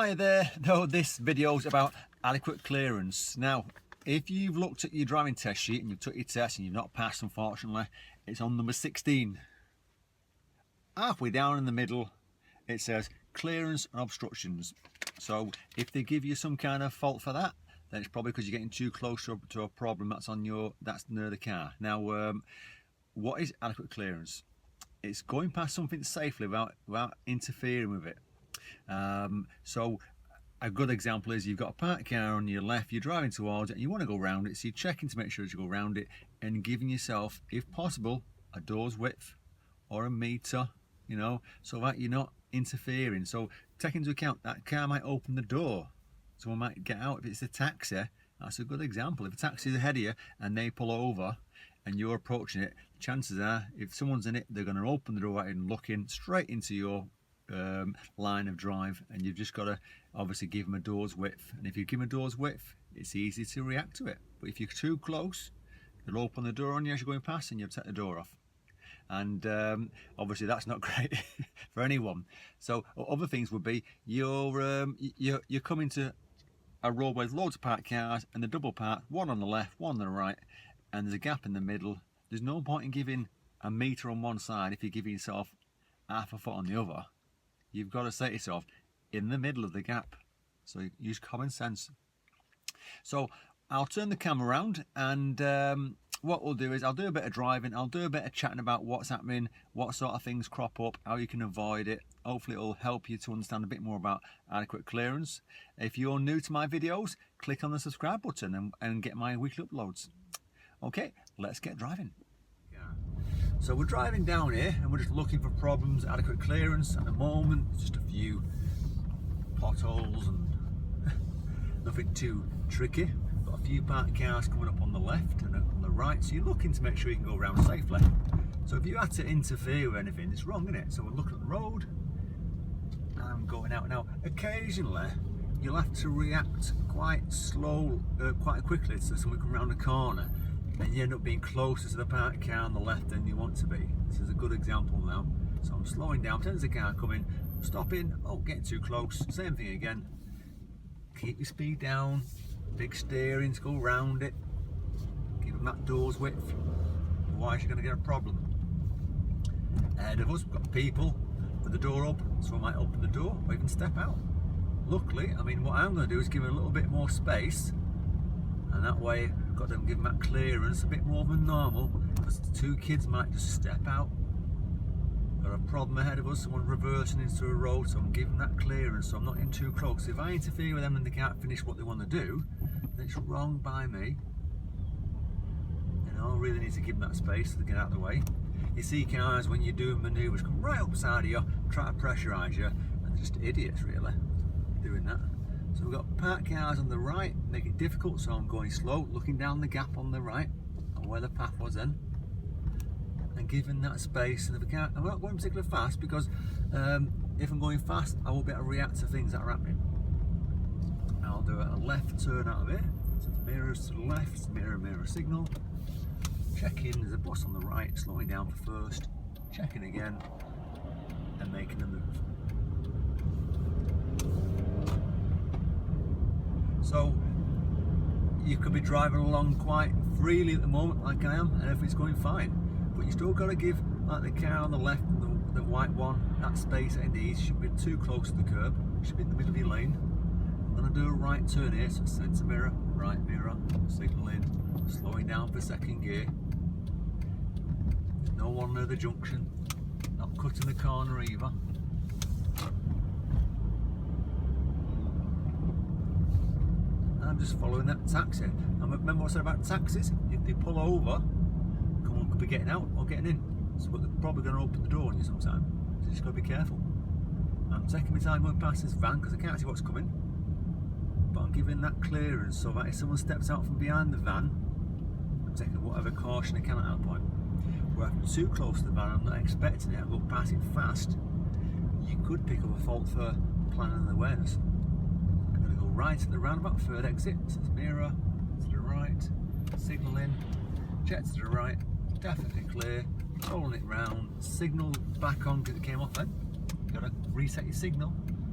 Hi there. No, this video's about adequate clearance. Now, if you've looked at your driving test sheet and you've took your test and you've not passed, unfortunately, it's on number 16. Halfway down in the middle, it says clearance and obstructions. So if they give you some kind of fault for that, then it's probably because you're getting too close to a problem that's near the car. Now, what is adequate clearance? It's going past something safely without interfering with it. So a good example is you've got a parked car on your left, you're driving towards it and you want to go around it, so you're checking to make sure that you go around it and giving yourself, if possible, a door's width or a meter, so that you're not interfering. So take into account that car might open the door, someone might get out. If it's a taxi, that's a good example. If a taxi is ahead of you and they pull over and you're approaching it, chances are if someone's in it, they're going to open the door and look in straight into your line of drive, and you've just got to obviously give them a door's width. And if you give them a door's width, it's easy to react to it. But if you're too close, they'll open the door on you as you're going past and you'll take the door off. And obviously that's not great for anyone. So other things would be you're coming to a road with loads of parked cars and the double parked, one on the left, one on the right, and there's a gap in the middle. There's no point in giving a meter on one side if you're giving yourself half a foot on the other. You've got to set yourself in the middle of the gap. So use common sense. So I'll turn the camera around, and what we'll do is I'll do a bit of driving, I'll do a bit of chatting about what's happening, what sort of things crop up, how you can avoid it. Hopefully it'll help you to understand a bit more about adequate clearance. If you're new to my videos, click on the subscribe button and get my weekly uploads. Okay, let's get driving. So we're driving down here and we're just looking for problems, adequate clearance. At the moment, just a few potholes and nothing too tricky. Got a few parked cars coming up on the left and on the right, so you're looking to make sure you can go around safely. So if you had to interfere with anything, it's wrong, isn't it? So we're looking at the road, I'm going out now. Occasionally, you'll have to react quite quickly to something coming around the corner, and you end up being closer to the parked car on the left than you want to be. This is a good example now. So I'm slowing down, pretend there's a car coming, I'm stopping, getting too close, same thing again. Keep your speed down, big steering to go around it, give them that door's width, otherwise you're going to get a problem. Ahead of us, we've got people with the door up, so I might open the door or even step out. Luckily, what I'm going to do is give them a little bit more space, and that way I've got to give them that clearance a bit more than normal, because the two kids might just step out. Got a problem ahead of us, someone reversing into a road, so I'm giving that clearance so I'm not in too close. If I interfere with them and they can't finish what they want to do, then it's wrong by me. I really need to give them that space to get out of the way. You see cars when you're doing manoeuvres come right up beside of you, try to pressurise you, and they're just idiots really doing that. So we've got parked cars on the right, make it difficult, so I'm going slow, looking down the gap on the right, and where the path was then, and giving that space. And if I can't, I'm not going particularly fast, because if I'm going fast, I will be able to react to things that are happening. I'll do a left turn out of it, so the mirrors to the left, mirror signal, checking, there's a bus on the right, slowing down for first, checking again, and making a move. So you could be driving along quite freely at the moment, like I am, and everything's going fine. But you still got to give, like the car on the left, the white one, that space it needs. Shouldn't be too close to the curb. Should be in the middle of your lane. I'm going to do a right turn here, so centre mirror, right mirror, signalling, slowing down for second gear. There's no one near the junction. Not cutting the corner either. I'm just following that taxi. And remember what I said about taxis? If they pull over, someone could be getting out or getting in. So they're probably going to open the door on you sometime. So you just got to be careful. I'm taking my time going past this van because I can't see what's coming. But I'm giving that clearance so that if someone steps out from behind the van, I'm taking whatever caution I can at that point. Where if I'm too close to the van, I'm not expecting it, I go past it fast, you could pick up a fault for planning and awareness. Right at the roundabout, third exit, so it's mirror to the right, signalling, jet to the right, definitely clear, rolling it round, signal back on because it came off then. You've got to reset your signal,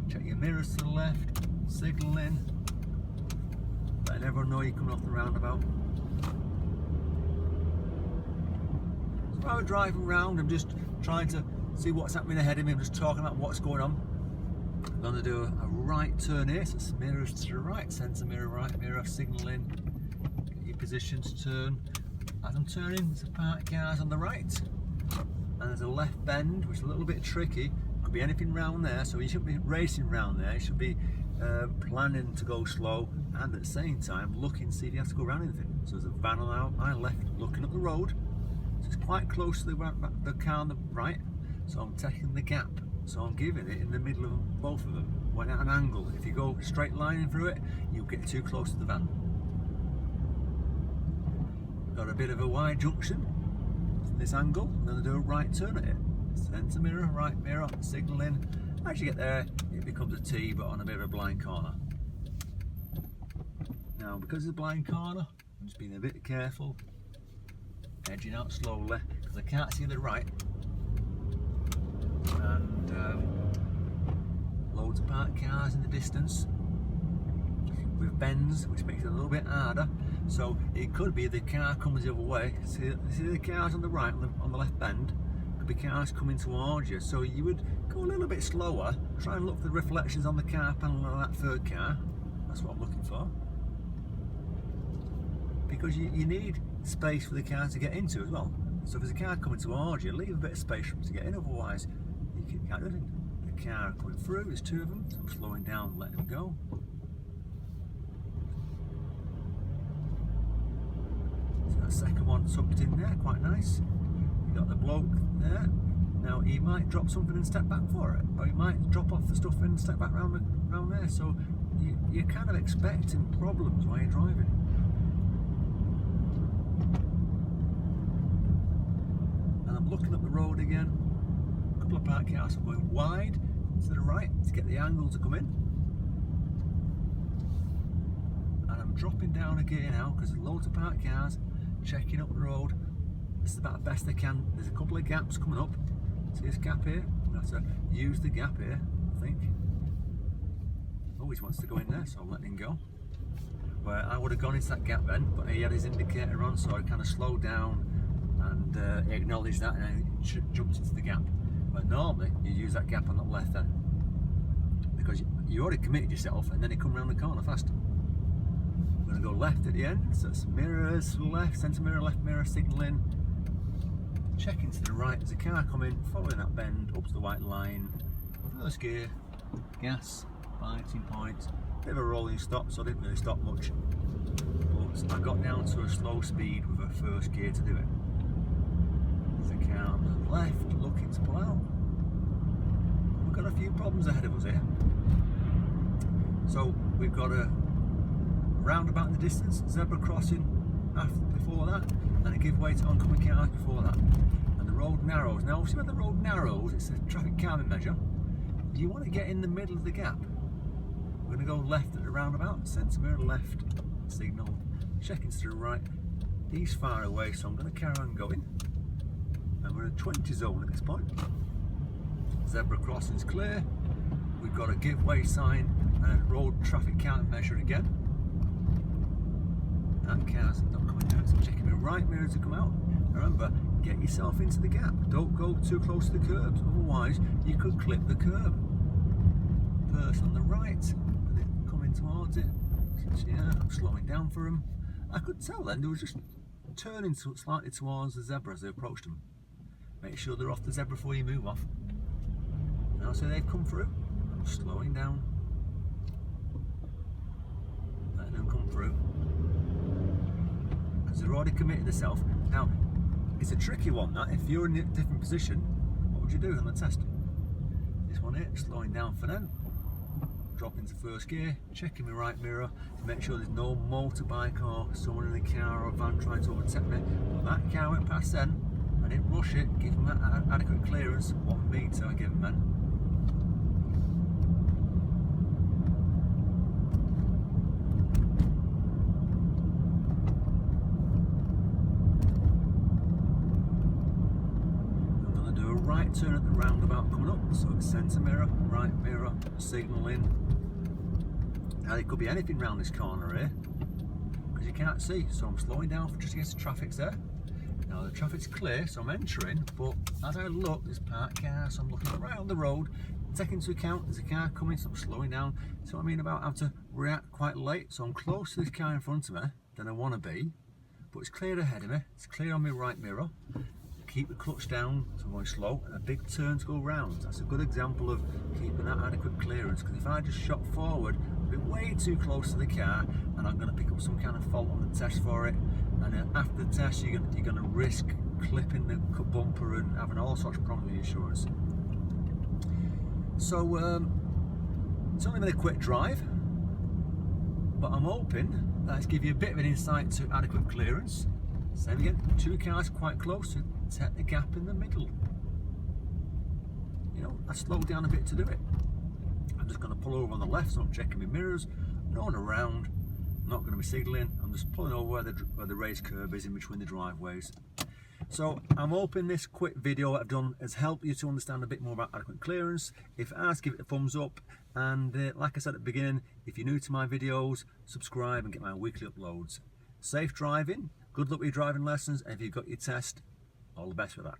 Check your mirrors to the left, signalling, letting everyone know you're coming off the roundabout. So while we're driving around, I'm just trying to see what's happening ahead of me. I'm just talking about what's going on. I'm going to do a right turn here, so it's mirrors to the right, centre mirror, right mirror, signalling, get your position to turn. As I'm turning, there's a parked cars on the right, and there's a left bend, which is a little bit tricky. Could be anything round there, so you shouldn't be racing round there. You should be planning to go slow, and at the same time looking to see if you have to go around anything. So there's a van on my left looking up the road, so it's quite close to the car on the right, so I'm taking the gap. So I'm giving it in the middle of both of them, when at an angle. If you go straight lining through it, you'll get too close to the van. Got a bit of a wide junction from this angle. I'm going to do a right turn at it. Centre mirror, right mirror, signalling. As you get there, it becomes a T, but on a bit of a blind corner. Now, because of the blind corner, I'm just being a bit careful, edging out slowly, because I can't see the right. And loads of parked cars in the distance with bends, which makes it a little bit harder. So it could be the car comes the other way. See the cars on the right, on the left bend, could be cars coming towards you. So you would go a little bit slower, try and look for the reflections on the car panel of that third car. That's what I'm looking for. Because you need space for the car to get into as well. So if there's a car coming towards you, leave a bit of space for them to get in, otherwise you can't do anything. The car coming through, there's two of them, so I'm slowing down, letting them go. So that second one tucked in there, quite nice. You got the bloke there. Now he might drop something and step back for it, or he might drop off the stuff and step back round there. So you're kind of expecting problems while you're driving. And I'm looking up the road again. A couple of parked cars are going wide to the right to get the angle to come in. And I'm dropping down a gear now because there's loads of parked cars checking up the road. This is about the best I can. There's a couple of gaps coming up. See this gap here? I'm going to have to use the gap here, I think. Always wants to go in there, so I'm letting him go. Where I would have gone into that gap then, but he had his indicator on, so I kind of slowed down and he acknowledged that and I jumped into the gap. But normally you use that gap on the left then, because you already committed yourself, and then you come around the corner fast. I'm going to go left at the end, so it's mirrors to the left, centre mirror, left mirror, signalling. Checking to the right, there's a car coming, following that bend up to the white line. First gear, gas, biting point, bit of a rolling stop, so I didn't really stop much. But I got down to a slow speed with a first gear to do it. There's a car on the left looking to pull out. We've got a few problems ahead of us here. So we've got a roundabout in the distance, zebra crossing before that, and a giveaway to oncoming cars before that. And the road narrows. Now obviously when the road narrows, it's a traffic calming measure. You want to get in the middle of the gap. We're going to go left at the roundabout, centre mirror left, signal, checking to the right. He's far away, so I'm going to carry on going. And we're in a 20 zone at this point. Zebra crossing's clear. We've got a giveaway sign and a road traffic counting measure again. That car's not coming out, so I'm checking the right mirror to come out. Remember, get yourself into the gap. Don't go too close to the curbs, otherwise you could clip the curb. Person on the right, and they're coming towards it. So yeah, I'm slowing down for them. I could tell then they were just turning slightly towards the zebra as they approached them. Make sure they're off the zebra before you move off. Now so they've come through. I'm slowing down. Letting them come through. Because they've already committed themselves. Now, it's a tricky one that. If you're in a different position, what would you do on the test? This one here, slowing down for them. Drop into first gear, checking my right mirror to make sure there's no motorbike or someone in the car or van trying to overtake me. But that car went past then. I didn't rush it, give them adequate clearance, 1 metre I give them then. I'm going to do a right turn at the roundabout coming up. up, so it's centre mirror, right mirror, signalling. Now it could be anything round this corner here, because you can't see, so I'm slowing down for just in case the traffic's there. Now the traffic's clear, so I'm entering, but as I look, there's parked cars, so I'm looking right on the road, taking into account there's a car coming, so I'm slowing down. So what I mean about having to react quite late, so I'm close to this car in front of me than I want to be, but it's clear ahead of me, it's clear on my right mirror. Keep the clutch down, so I'm going slow, and a big turn to go round. That's a good example of keeping that adequate clearance, because if I just shot forward, I'd be way too close to the car, and I'm going to pick up some kind of fault on the test for it, and after the test you're going to risk clipping the bumper and having all sorts of problems with insurance. So it's only been a quick drive, but I'm hoping that's give you a bit of an insight to adequate clearance. Same again, two cars quite close to take the gap in the middle. You know, I slowed down a bit to do it. I'm just going to pull over on the left, so I'm checking my mirrors, no one around, I'm not going to be signalling, I'm just pulling over where the raised curb is in between the driveways. So I'm hoping this quick video I've done has helped you to understand a bit more about adequate clearance. If it has, give it a thumbs up, and like I said at the beginning, if you're new to my videos, subscribe and get my weekly uploads. Safe driving, good luck with your driving lessons, and if you've got your test, all the best with that.